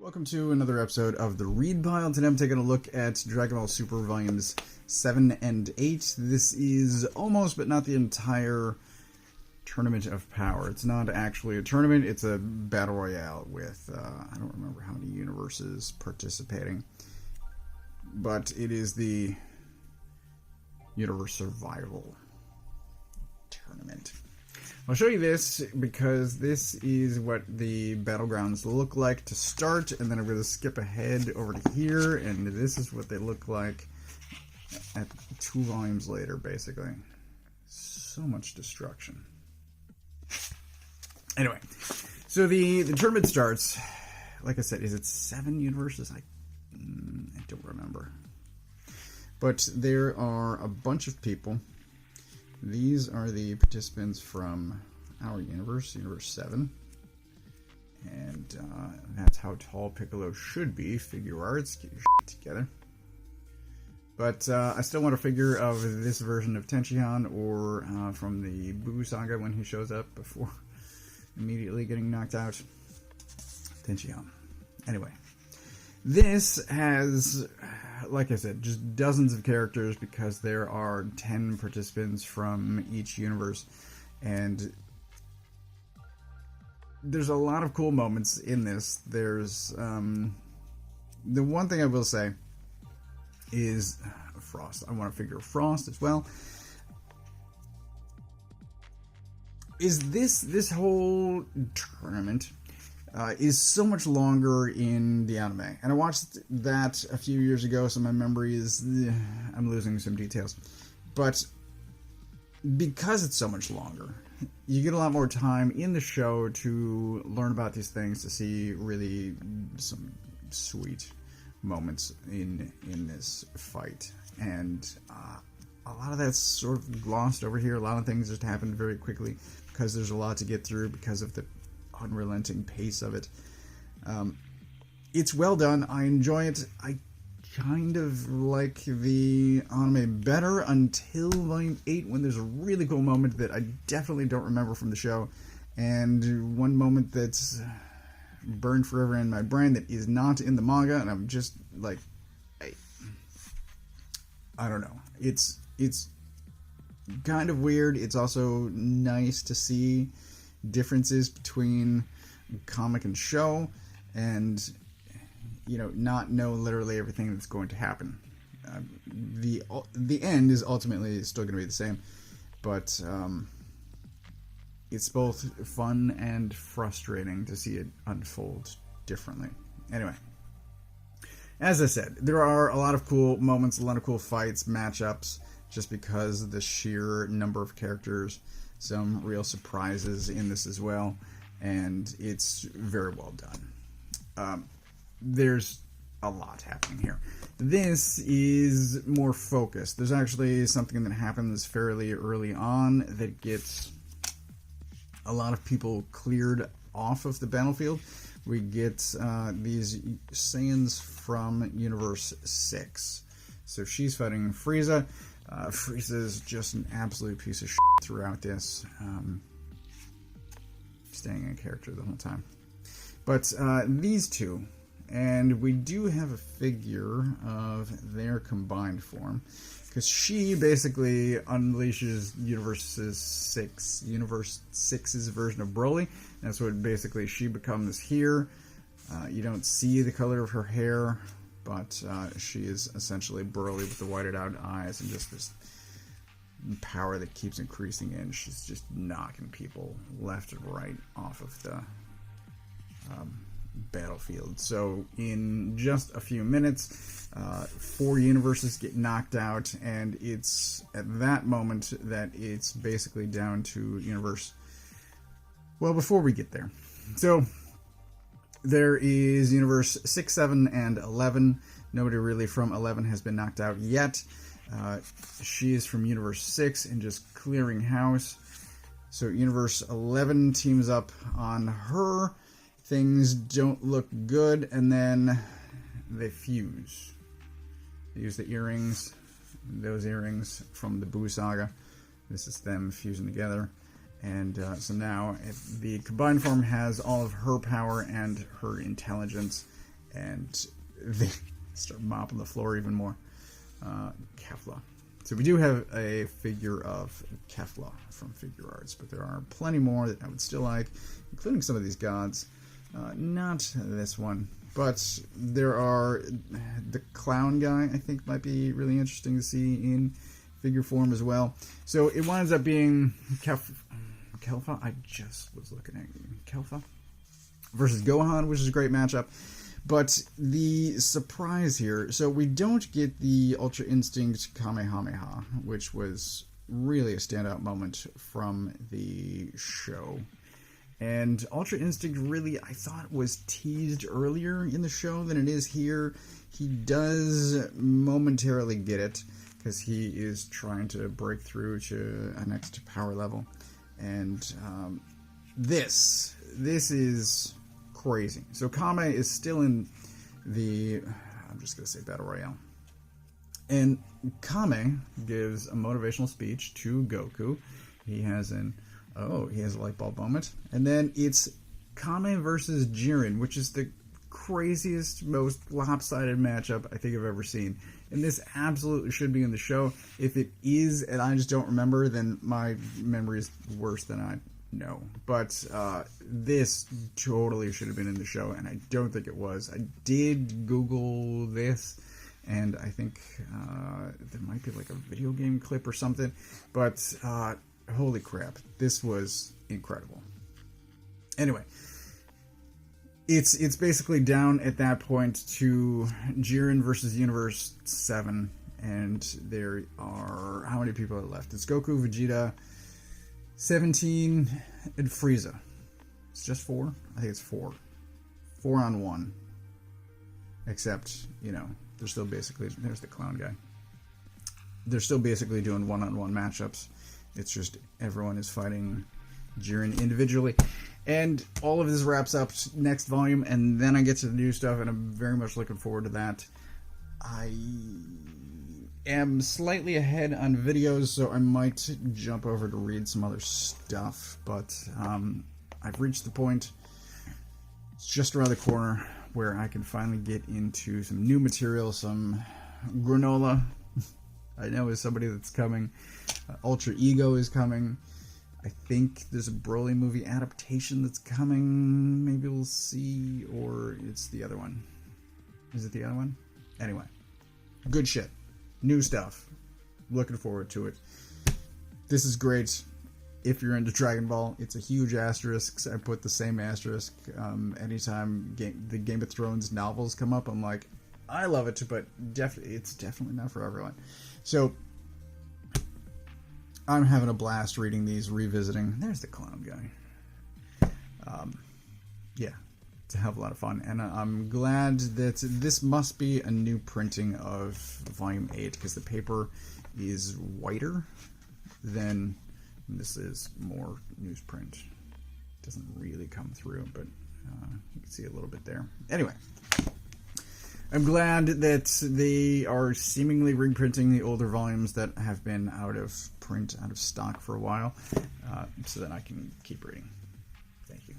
Welcome to another episode of the Read Pile. Today I'm taking a look at Dragon Ball Super Volumes 7 and 8. This is almost, but not the entire Tournament of Power. It's not actually a tournament, it's a Battle Royale with, I don't remember how many universes participating. But it is the Universe Survival Tournament. I'll show you this because this is what the battlegrounds look like to start, and then I'm going to skip ahead over to here, and this is what they look like at 2 volumes later, basically. So much destruction. Anyway, so the tournament starts, like I said, is it 7 universes? I don't remember. But there are a bunch of people. These are the participants from our universe, Universe 7. And that's how tall Piccolo should be. Figure arts, get your shit together. But I still want a figure of this version of Tenshinhan or from the Boo Saga when he shows up before immediately getting knocked out. Tenshinhan. Anyway. This has, like I said, just dozens of characters because there are 10 participants from each universe. And there's a lot of cool moments in this. There's, the one thing I will say is Frost. I want to figure Frost as well. Is this whole tournament is so much longer in the anime. And I watched that a few years ago, so my memory is... I'm losing some details. But because it's so much longer, you get a lot more time in the show to learn about these things, to see really some sweet moments in this fight. And a lot of that's sort of glossed over here. A lot of things just happened very quickly because there's a lot to get through because of the unrelenting pace of it. It's well done. I enjoy it. I kind of like the anime better until Volume 8 when there's a really cool moment that I definitely don't remember from the show, and one moment that's burned forever in my brain that is not in the manga, and I'm just like, I don't know. It's kind of weird. It's also nice to see differences between comic and show, and not know literally everything that's going to happen. The end is ultimately still going to be the same, but it's both fun and frustrating to see it unfold differently. Anyway, as I said, there are a lot of cool moments, a lot of cool fights, matchups, just because of the sheer number of characters. Some real surprises in this as well, and it's very well done. There's a lot happening here. This is more focused. There's actually something that happens fairly early on that gets a lot of people cleared off of the battlefield. We get these Saiyans from Universe 6. So she's fighting Freeza. Freeza is just an absolute piece of shit throughout this. Staying in character the whole time. But these two, and we do have a figure of their combined form, because she basically unleashes Universe 6's version of Broly. That's what basically she becomes here. You don't see the color of her hair, but she is essentially Broly with the whited out eyes and just this power that keeps increasing, and she's just knocking people left and right off of the battlefield. So in just a few minutes, 4 universes get knocked out, and it's at that moment that it's basically down to universe... Well, before we get there. So there is Universe 6, 7, and 11. Nobody really from 11 has been knocked out yet. She is from Universe 6 and just clearing house. So Universe 11 teams up on her. Things don't look good, and then they fuse. They use the earrings, those earrings from the Boo Saga. This is them fusing together. And so now the combined form has all of her power and her intelligence, and they start mopping the floor even more. Kefla. So we do have a figure of Kefla from Figure Arts, but there are plenty more that I would still like, including some of these gods. Not this one, but there are the clown guy. I think might be really interesting to see in figure form as well. So it winds up being Kelfa. I just was looking at Kelfa versus Gohan, which is a great matchup. But the surprise here, so we don't get the Ultra Instinct Kamehameha, which was really a standout moment from the show. And Ultra Instinct really, I thought, was teased earlier in the show than it is here. He does momentarily get it, because he is trying to break through to a next power level. And this is crazy. So Kame is still in the, I'm just going to say Battle Royale. And Kame gives a motivational speech to Goku. He has a light bulb moment. And then it's Kame versus Jiren, which is the craziest, most lopsided matchup I think I've ever seen. And this absolutely should be in the show. If it is, and I just don't remember, then my memory is worse than I know. But this totally should have been in the show, and I don't think it was. I did Google this, and I think there might be like a video game clip or something. But holy crap, this was incredible. Anyway, it's basically down at that point to Jiren versus Universe 7, and there are, how many people are left? It's Goku, Vegeta, 17, and Frieza. It's just 4? I think it's 4. 4 on 1. Except, you know, they're still basically, there's the clown guy. They're still basically doing one-on-one matchups. It's just everyone is fighting Jiren individually. And all of this wraps up next volume, and then I get to the new stuff, and I'm very much looking forward to that. I am slightly ahead on videos, so I might jump over to read some other stuff, but I've reached the point, it's just around the corner, where I can finally get into some new material, some granola. I know is somebody that's coming. Ultra Ego is coming. I think there's a Broly movie adaptation that's coming. Maybe we'll see, or it's the other one. Is it the other one? Anyway, good shit. New stuff. Looking forward to it. This is great. If you're into Dragon Ball, it's a huge asterisk. I put the same asterisk anytime the Game of Thrones novels come up. I'm like, I love it, but it's definitely not for everyone. So I'm having a blast reading these, revisiting. There's the clown guy. Yeah, it's a hell of a lot of fun. And I'm glad that this must be a new printing of Volume 8, because the paper is whiter than this is more newsprint. Doesn't really come through, but you can see a little bit there. Anyway, I'm glad that they are seemingly reprinting the older volumes that have been out of print, out of stock for a while, so that I can keep reading. Thank you.